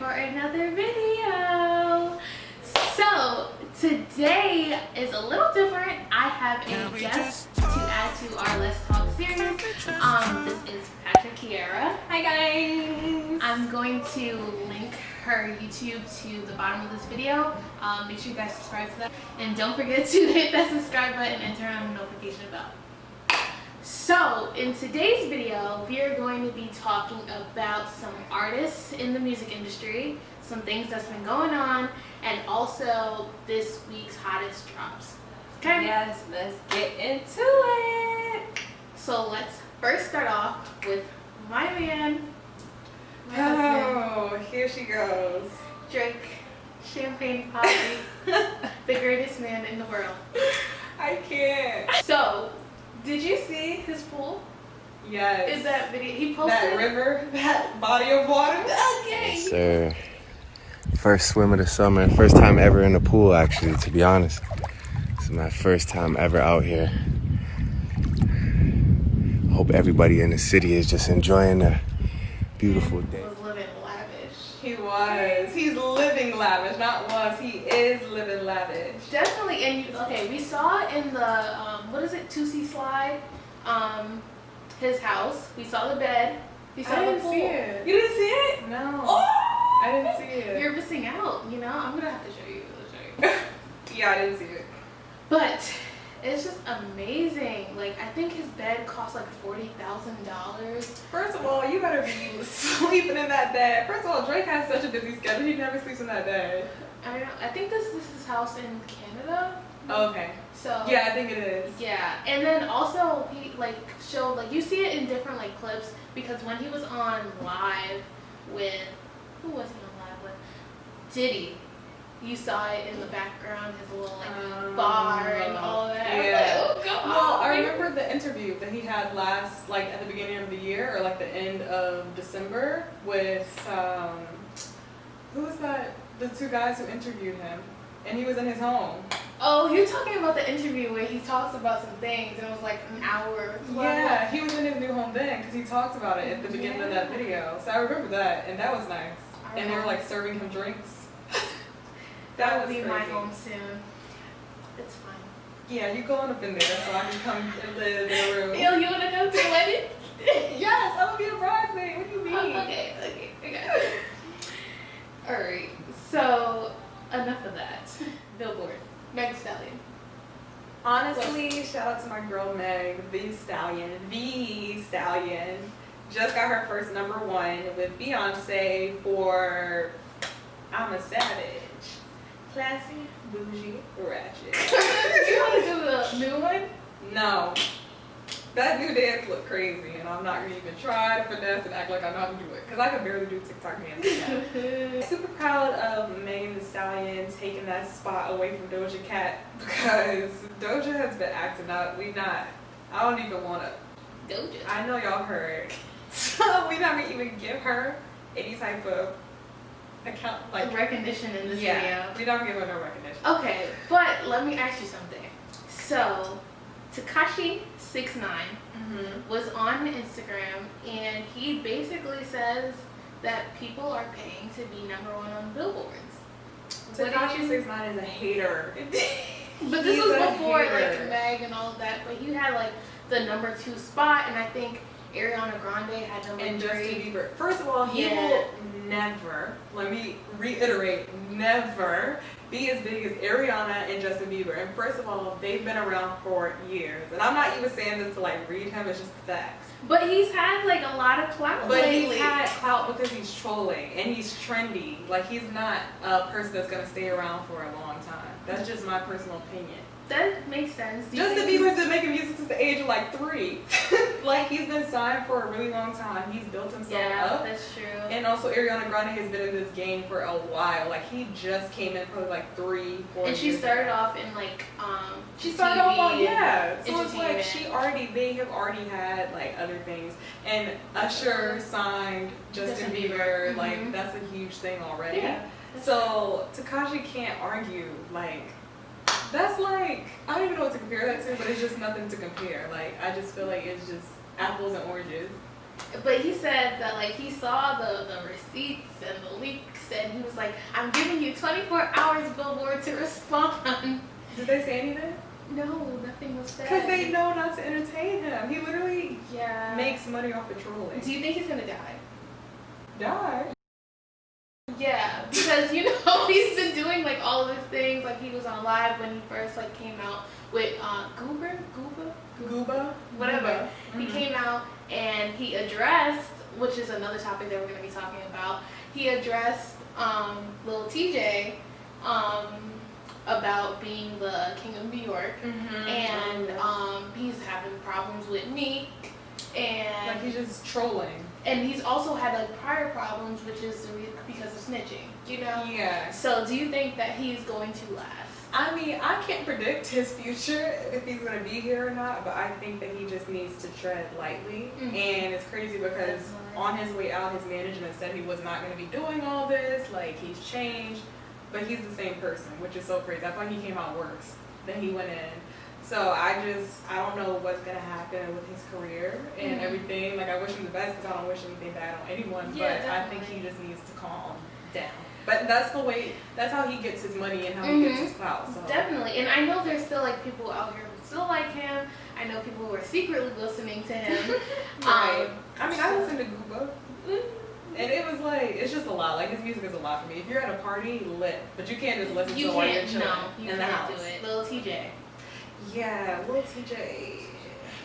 for another video. So today is a little different. I have a guest to add to our Let's Talk series. This is Patra Kiera. Hi guys. I'm going to link her YouTube to the bottom of this video. Make sure you guys subscribe to that, and don't forget to hit that subscribe button and turn on the notification bell. So in today's video, we are going to be talking about some artists in the music industry, some things that's been going on, and also this week's hottest drops. Okay? Yes, let's get into it. So let's first start off with my man, my Oh, here she goes. husband, Drake, Champagne Poppy, the greatest man in the world. I can't. So, did you see his pool? Yes. Is that video he posted? that river, that body of water? Okay. Yes, sir. First swim of the summer. First time ever in the pool, actually, to be honest. This is my first time ever out here. I hope everybody in the city is just enjoying a beautiful day. Was living lavish. He was. He's living lavish. Not was. He is living lavish. Definitely. And okay, we saw in the what is it, 2C slide, his house. We saw the bed. We saw I the didn't pool. see it. You didn't see it? No. Oh! I didn't see it. You're missing out. You know, I'm gonna have to show you. Yeah, I didn't see it. But it's just amazing. Like, I think his bed cost like $40,000. First of all, you better be sleeping in that bed. First of all, Drake has such a busy schedule. He never sleeps in that bed. I don't know. I think this is his house in Canada. Oh, okay. So Yeah, I think it is. yeah, and then also he like showed, like, you see it in different like clips, because when he was on live with, who was he on live with? Diddy. You saw it in the background, his little like bar and all that. Yeah. I was like, oh god. Well, I remember the interview that he had last, like at the beginning of the year or like the end of December with who was that? The two guys who interviewed him, and he was in his home. Oh, you're talking about the interview where he talks about some things, and it was like an hour. Yeah, he was in his new home then because he talks about it at the beginning of that video. So I remember that, and that was nice. And they were like serving him drinks. That will was be my crazy. home soon. It's fine. Yeah, you going up in there so I can come and live in the room. Yo, you wanna come to the wedding? Yes, I would be a bridesmaid. What do you mean? Oh, okay. Alright, so enough of that. Billboard. Meg Thee Stallion. Honestly, shout out to my girl Meg, the Stallion. Just got her first #1 with Beyonce for I'm a Savage. Classy, bougie, ratchet. You wanna do the new one? No. That new dance looked crazy, and I'm not gonna even try to finesse and act like I know how to do it, because I can barely do TikTok dances. Super proud of Megan Thee Stallion taking that spot away from Doja Cat, because Doja has been acting up. I don't even want to. Doja. I know y'all heard. So we never even give her any type of account, like Recognition in this yeah, we never give her no recognition. video. Okay, but let me ask you something. So, Tekashi 69 was on Instagram, and he basically says that people are paying to be #1 on billboards. Tekashi 69 is a hater. But this He's was a before hater. like Meg and all of that. But he had like the #2 spot, and I think Ariana Grande had And Justin #3. Bieber. First of all, he Yeah. will never, let me reiterate, never be as big as Ariana and Justin Bieber. And first of all, they've been around for years. And I'm not even saying this to like read him, it's just facts. But he's had like a lot of clout But lately. he's had clout because he's trolling and he's trendy. Like, he's not a person that's gonna stay around for a long time. That's just my personal opinion. That makes sense. Do you Justin think Bieber's been making music since the age of like 3. Like, he's been signed for a really long time. He's built himself Yeah, up. that's true. And also, Ariana Grande has been in this game for a while. Like, he just came in probably like 3, 4 And years she started ago. off in like She started off on, TV yeah. So it's like entertainment. they have already had like other things. And Usher signed Justin Justin Bieber. Bieber. Like, Mhm. that's a huge thing already. Yeah. So Tekashi can't argue. Like, that's like, I don't even know what to compare that to, but it's just nothing to compare. Like, I just feel like it's just apples and oranges. But he said that like he saw the receipts and the leaks, and he was like, "I'm giving you 24 hours, Billboard, to respond." Did they say anything? No, nothing was said. Because they know not to entertain him. He literally yeah makes money off of trolling. Do you think he's gonna die? Die? Yeah, because you know he's been doing like all of these things. Like he was on live when he first like came out with Gooba? whatever. Mm-hmm. He came out and he addressed, which is another topic that we're going to be talking about. He addressed Lil TJ about being the king of New York, and he's having problems with Meek, and like he's just trolling. And he's also had like prior problems, which is because of snitching, you know? Yeah. So do you think that he's going to last? I mean, I can't predict his future, if he's going to be here or not, but I think that he just needs to tread lightly. And it's crazy because on his way out, his management said he was not going to be doing all this, like he's changed, but he's the same person, which is so crazy. I thought he came out worse than he went in. So I don't know what's going to happen with his career and everything. Like I wish him the best because I don't wish anything bad on anyone, but definitely. I think he just needs to calm down. But that's the way, that's how he gets his money and how he gets his clout. So. Definitely. And I know there's still like people out here who still like him. I know people who are secretly listening to him. Right. I mean, I listened to Gooba. And it was like, it's just a lot. Like his music is a lot for me. If you're at a party, lit. But you can't just listen to it while you're chilling in the house. Do it. Lil TJ. Yeah, Lil TJ.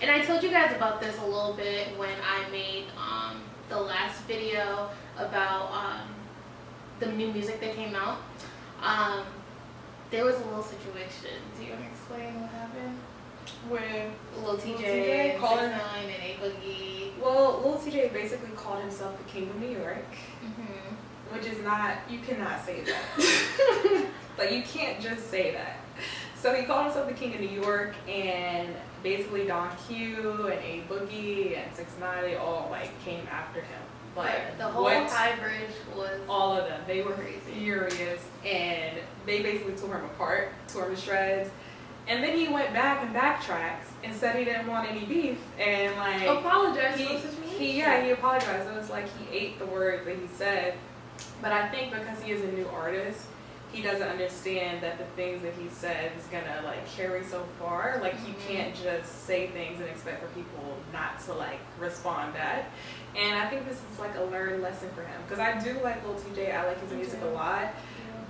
And I told you guys about this a little bit when I made the last video about the new music that came out. There was a little situation. Do you want to explain what happened? With Lil TJ, calling 6ix9ine, and A Boogie. Well, Lil TJ basically called himself the king of New York, which is not, you cannot say that. Like, you can't just say that. So he called himself the king of New York, and basically Don Q and A Boogie and 6ix9ine, they all like came after him. Like the whole High Bridge was all of them. They were crazy, furious, and they basically tore him apart, tore him to shreds. And then he went back and backtracks and said he didn't want any beef, and like apologized. He apologized. It was like he ate the words that he said. But I think because he is a new artist, he doesn't understand that the things that he said is gonna like carry so far. Like you can't just say things and expect for people not to like respond back. And I think this is like a learned lesson for him, because I do like Lil TJ. I like his music a lot,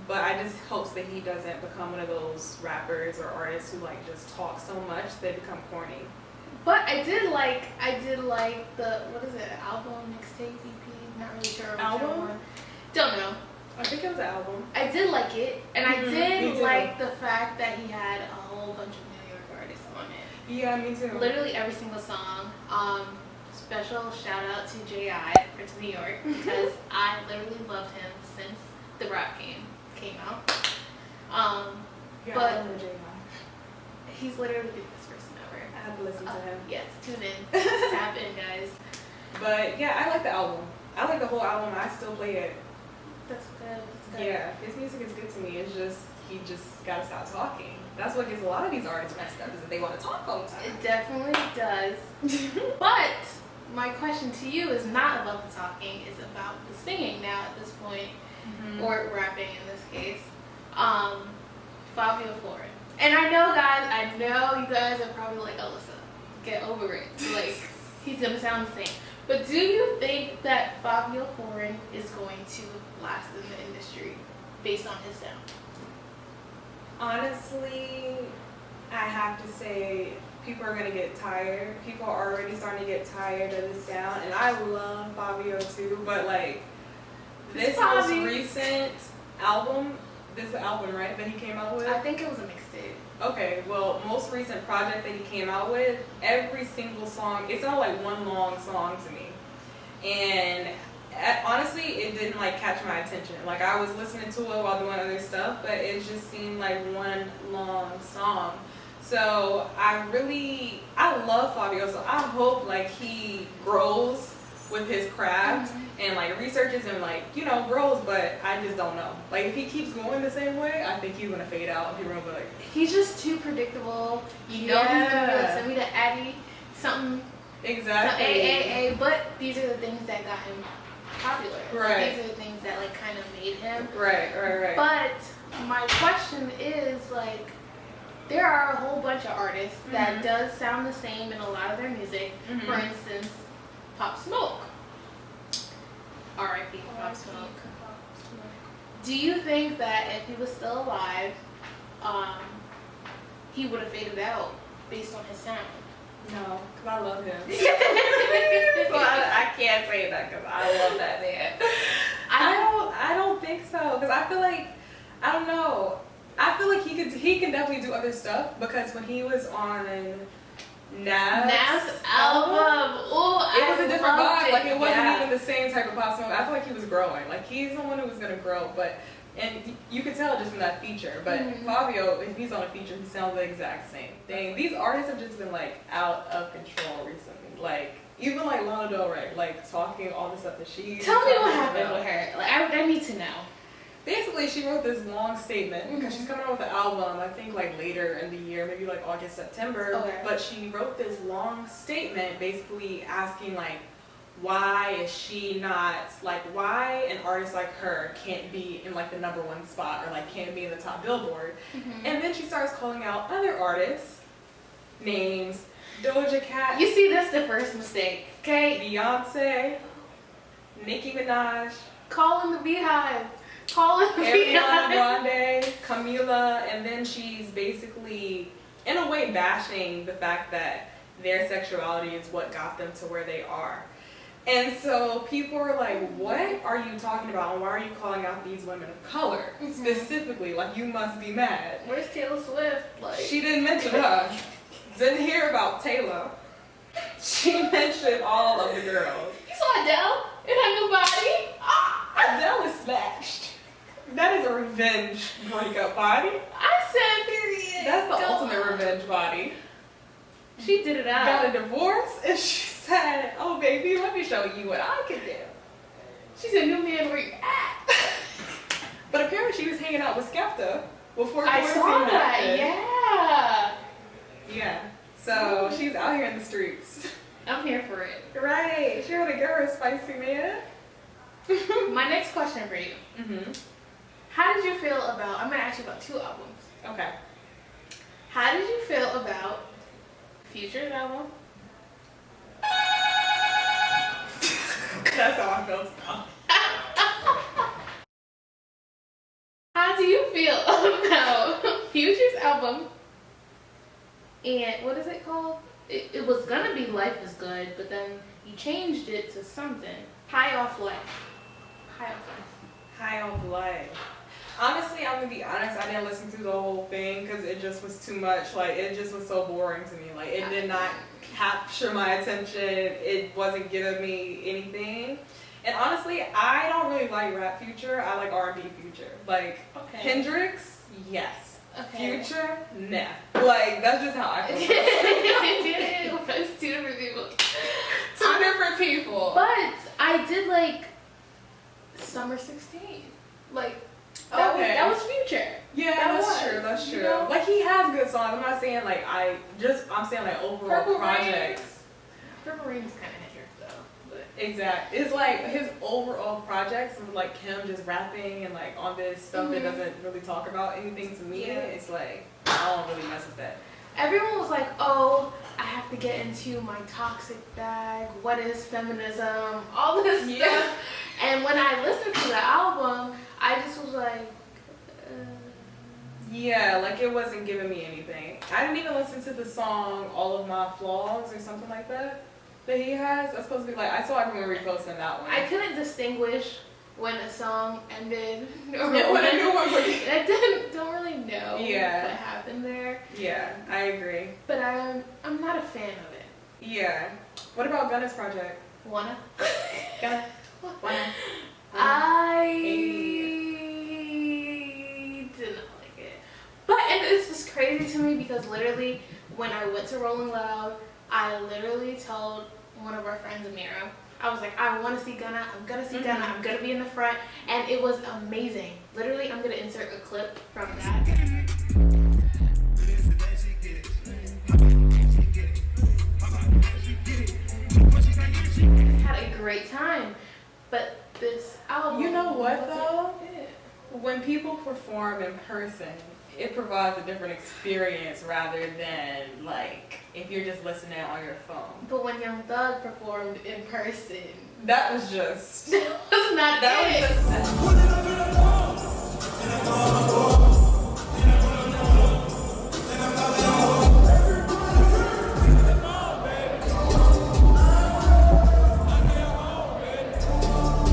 but I just hopes that he doesn't become one of those rappers or artists who like just talk so much they become corny. But I did like the, what is it, album, mixtape, EP? Not really sure. Album? Don't know. I think it was an album. I did like it, and I did like the fact that he had a whole bunch of New York artists on it. Yeah, me too. Literally every single song. Special shout out to J.I. for New York, because I literally loved him since the rap game came out. Yeah, but I love J.I. he's literally the best person ever. I have to listen to him. Yes, tune in. Tap in, guys. But yeah, I like the album. I like the whole album. I still play it. That's good. That's good. Yeah, his music is good to me. It's just, he just gotta stop talking. That's what gets a lot of these artists messed up, is that they want to talk all the time. It definitely does. But my question to you is not about the talking, it's about the singing now at this point, or rapping in this case. Fabio Foreign. And I know you guys are probably like, Alyssa, get over it. Like, he's gonna sound the same. But do you think that Fabio Foreign is going to last in the industry based on his sound? Honestly, I have to say people are going to get tired. People are already starting to get tired of the sound. And I love Fabio too, but like this most recent album, right, that he came out with? I think it was a mixtape. Okay, well, most recent project that he came out with, every single song, it sounded like one long song to me. And honestly, it didn't like catch my attention. Like I was listening to it while doing other stuff, but it just seemed like one long song. So I love Fabio, so I hope like he grows with his craft and like researches and like, you know, grows, but I just don't know. Like if he keeps going the same way, I think he's gonna fade out and people are gonna be like, he's just too predictable. You know he's gonna be like, send me to Addy something. Exactly. So A, but these are the things that got him popular. Right. Like, these are the things that like kind of made him. Right. But my question is like, there are a whole bunch of artists that does sound the same in a lot of their music. For instance, Pop Smoke. R.I.P. Pop Smoke. Do you think that if he was still alive, he would have faded out based on his sound? No, because I love him. So I can't say that because I love that man. I don't think so, because I feel like, I don't know. I feel like he can definitely do other stuff, because when he was on Nav's album, it was a different vibe. Like, it wasn't Yeah. even the same type of Pop Smoke. I feel like he was growing. Like, he's the one who was gonna grow, and you could tell just from that feature. But Fabio, if he's on a feature, he sounds the exact same thing. These artists have just been like out of control recently. Like, even like Lana Del Rey, like talking all the stuff that she. Tell me what happened with her. Like, I need to know. Basically, she wrote this long statement because she's coming out with an album, I think like later in the year, maybe like August, September. Okay. But she wrote this long statement basically asking like, why is she not, like, why an artist like her can't be in like the #1 spot, or like can't be in the top Billboard. And then she starts calling out other artists, names, Doja Cat, You see, that's the first mistake, okay? Beyonce, Nicki Minaj, Calling the Beehive. Calling the Ariana Beehive. Grande, Camila, and then she's basically, in a way, bashing the fact that their sexuality is what got them to where they are. And so people are like, what are you talking about? And why are you calling out these women of color? Specifically, like, you must be mad. Where's Taylor Swift? Like, She didn't mention her. Didn't hear about Taylor. She mentioned all of the girls. you saw Adele in her new body? Adele is smashed. That is a revenge breakup body. I said period. That's the Go ultimate on. revenge body. She did it out. Got a divorce, and she said, oh baby, let me show you what I can do. She said, new man, where you at? But apparently she was hanging out with Skepta before I quarantine saw that, happened. yeah. Yeah. So she's out here in the streets. I'm here for it. Right. She wanna get her a spicy man. My next question for you. How did you feel about, I'm going to ask you about 2 albums. Okay. How did you feel about Future's album? That's how I felt about. How do you feel about Future's album? And what is it called? It was going to be Life is Good, but then you changed it to something. High Off Life. High Off Life. High on life. Honestly, I'm gonna be honest, I didn't listen to the whole thing because it just was too much. Like, it just was so boring to me. Like, it did not capture my attention. It wasn't giving me anything. And honestly, I don't really like rap Future. I like R&B Future. Like, Hendrix, yes. Future, nah. Like, that's just how I feel. It was 2 different people. Two different people. But I did like Summer 16. Like, that was Future. Yeah, that's true. You know? Like, he has good songs. I'm not saying like I'm saying like overall Purple projects. Purple Rain is kind of Hendrix though. But Exactly. It's like his overall projects of like him just rapping and like on this stuff that doesn't really talk about anything to me. Yeah. It's like, I don't really mess with that. everyone was like, oh, I have to get into my toxic bag. What is feminism? All this stuff. And when I listened to the album, I just was like, Yeah, like it wasn't giving me anything. I didn't even listen to the song All of My Flaws or something like that he has. That's supposed to be like, I saw everyone reposting that one. I couldn't distinguish when a song ended or when a new one began. I don't really know Yeah. what happened there. Yeah, I agree. But I'm not a fan of it. Yeah. What about Gunna's project? Wanna? Gunna? Wanna? I did not like it. But, and it's just crazy to me because literally when I went to Rolling Loud, I literally told one of our friends, Amira, I was like, I want to see Gunna, I'm going to see Gunna, I'm going to be in the front. And it was amazing. Literally, I'm going to insert a clip from that. But this album. You know what wasn't though? it. When people perform in person, it provides a different experience rather than like if you're just listening on your phone. But when Young Thug performed in person, That was just. that was not That it. was just.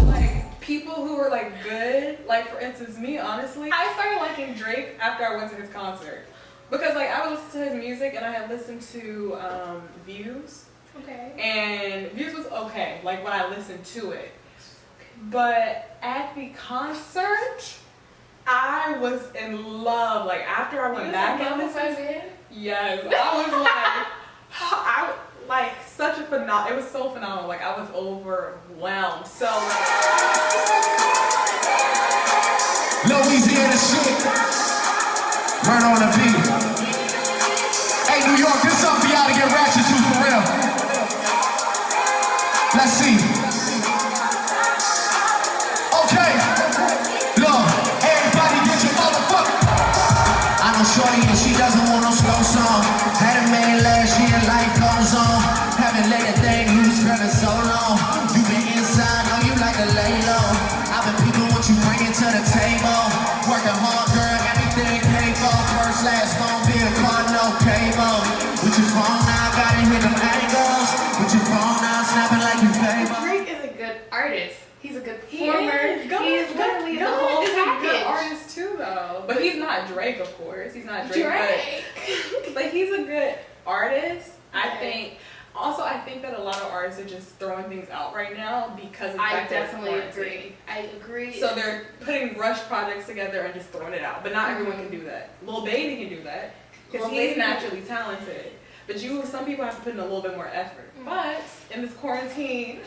Like people who were like good, like for instance me, honestly, I started liking Drake after I went to his concert because like I would listen to his music and I had listened to Views. Okay. And Views was okay, like when I listened to it. But at the concert, I was in love. Like after I went back and listened, yes, I was like such a phenomenal. It was so phenomenal. Like I was overwhelmed. So Louisiana shit. Burn on the beat. Hey, New York, this is something for y'all to get ratchet to for real. Let's see. Okay. Look, everybody get your motherfucker. I know shorty and she doesn't want no slow song. Had a man last year, life goes on. Haven't let a thing loose, girl, in so long. You been inside, know you like to lay low. I've been peeping what you bringing to the table. Working hard, girl, everything came for. First, last, phone, be a car, no cable. With your phone now, gotta hit them angles. With your phone now, snapping like you famous. Drake is a good artist. He's a good he performer. is. He's literally the whole is a good package. artist too, though. But he's not Drake, of course. He's not Drake. Drake. But he's a good artist. I Okay. think. Also, I think that a lot of artists are just throwing things out right now because of the I fact that it's definitely quarantine. agree. I agree. So they're putting rush projects together and just throwing it out. But not everyone can do that. Lil Baby can do that because Lil he's Baby- naturally talented. But some people have to put in a little bit more effort. But in this quarantine,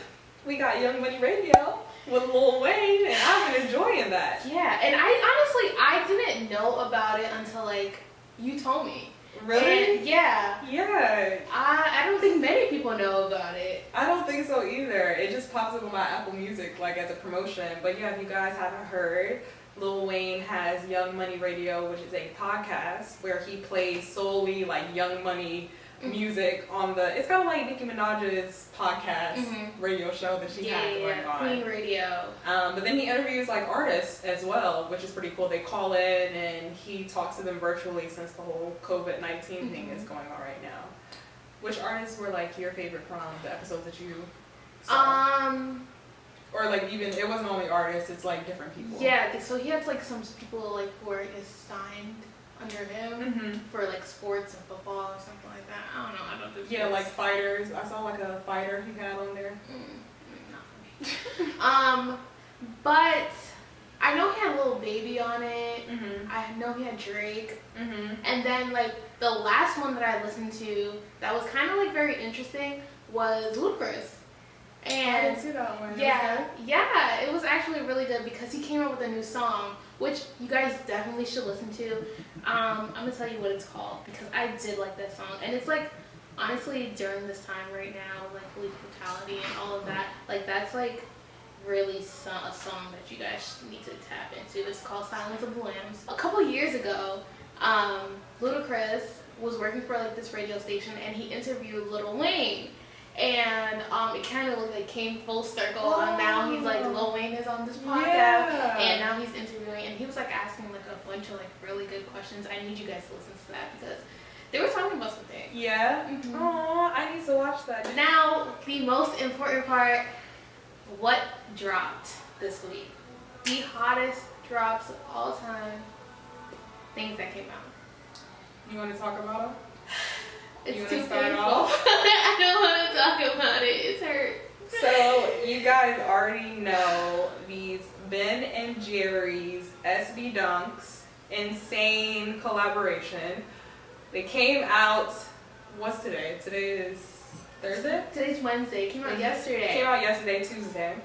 we got Young Money Radio with Lil Wayne, and I've been enjoying that. Yeah, and I didn't know about it until like you told me. Really? And, yeah. Yeah. I don't think many people know about it. I don't think so either. It just pops up on my Apple Music like as a promotion. But yeah, if you guys haven't heard, Lil Wayne has Young Money Radio, which is a podcast where he plays solely like Young Money music on the. It's kind of like Nicki Minaj's podcast radio show that she has going on. Queen Radio. But then he interviews like artists as well, which is pretty cool. They call in and he talks to them virtually since the whole COVID-19 thing is going on right now. Which artists were like your favorite from the episodes that you saw? Or like even it wasn't only artists; it's like different people. Yeah, so he has like some people like who are signed under him for like sports and football or something like that. I don't know. I don't do Yeah, like fighters. I saw like a fighter he had on there. Not for me. But I know he had Lil Baby on it. I know he had Drake. And then like the last one that I listened to that was kind of like very interesting was Ludacris. And I didn't see that one. Yeah, it was actually really good because he came up with a new song, which you guys definitely should listen to. I'm gonna tell you what it's called because I did like that song, and it's like honestly during this time right now, like police brutality and all of that, like that's like really a song that you guys need to tap into. It's called Silence of the Lambs. A couple years ago, Ludacris was working for like this radio station, and he interviewed Lil Wayne. And it kind of looked like came full circle, and now he's like Lil Wayne is on this podcast, and now he's interviewing, and he was like asking like a bunch of like really good questions. I need you guys to listen to that because they were talking about something. Yeah. Aw, I need to watch that. Now the most important part: what dropped this week? The hottest drops of all time. Things that came out. You want to talk about them? It's you too wanna start painful. off? I don't want to talk about it. It's hurt. So you guys already know these Ben and Jerry's SB Dunks insane collaboration. They came out. What's today? Today is Thursday. Today's Wednesday. It came out yesterday. Came out yesterday, Tuesday.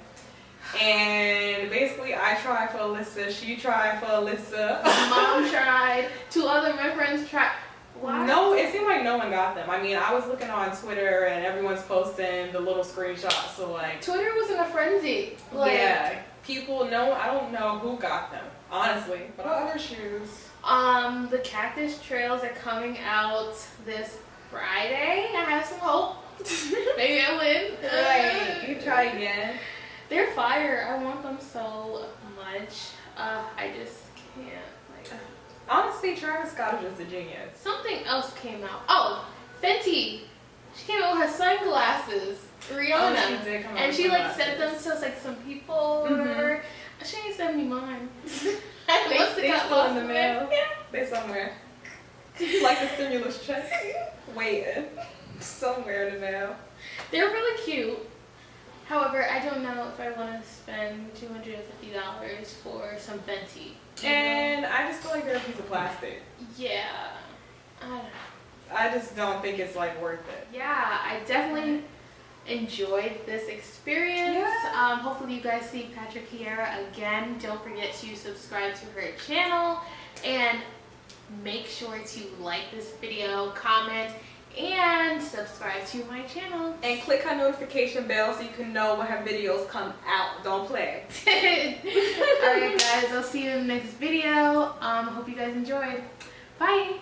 And basically, I tried for Alyssa. She tried for Alyssa. Mom tried. Two other my friends tried. Why? No, it seemed like no one got them. I mean, I was looking on Twitter and everyone's posting the little screenshots. So like, Twitter was in a frenzy. Like, yeah, people know. I don't know who got them, honestly. But other shoes. The Cactus Trails are coming out this Friday. I have some hope. Maybe I win. Right, you try again. They're fire. I want them so much. I just can't. Like, Honestly, Travis Scott is just a genius. something else came out. Oh, Fenty. She came out with her sunglasses. Rihanna. Oh, she did come out And with she like sunglasses. sent them to like some people or whatever. She ain't sent me mine. I must have They got still lost in the there. mail. Yeah. They somewhere. Like the stimulus check. Waiting. Somewhere in the mail. They're really cute. However, I don't know if I want to spend $250 for some Fenty. And I just feel like they're a piece of plastic. Yeah. I don't know. I just don't think it's like worth it. Yeah, I definitely enjoyed this experience. Yeah. Hopefully you guys see Patra Kiera again. Don't forget to subscribe to her channel and make sure to like this video, comment, and subscribe to my channel. And click her notification bell so you can know when her videos come out. Don't play. Alright guys, I'll see you in the next video. Hope you guys enjoyed. Bye!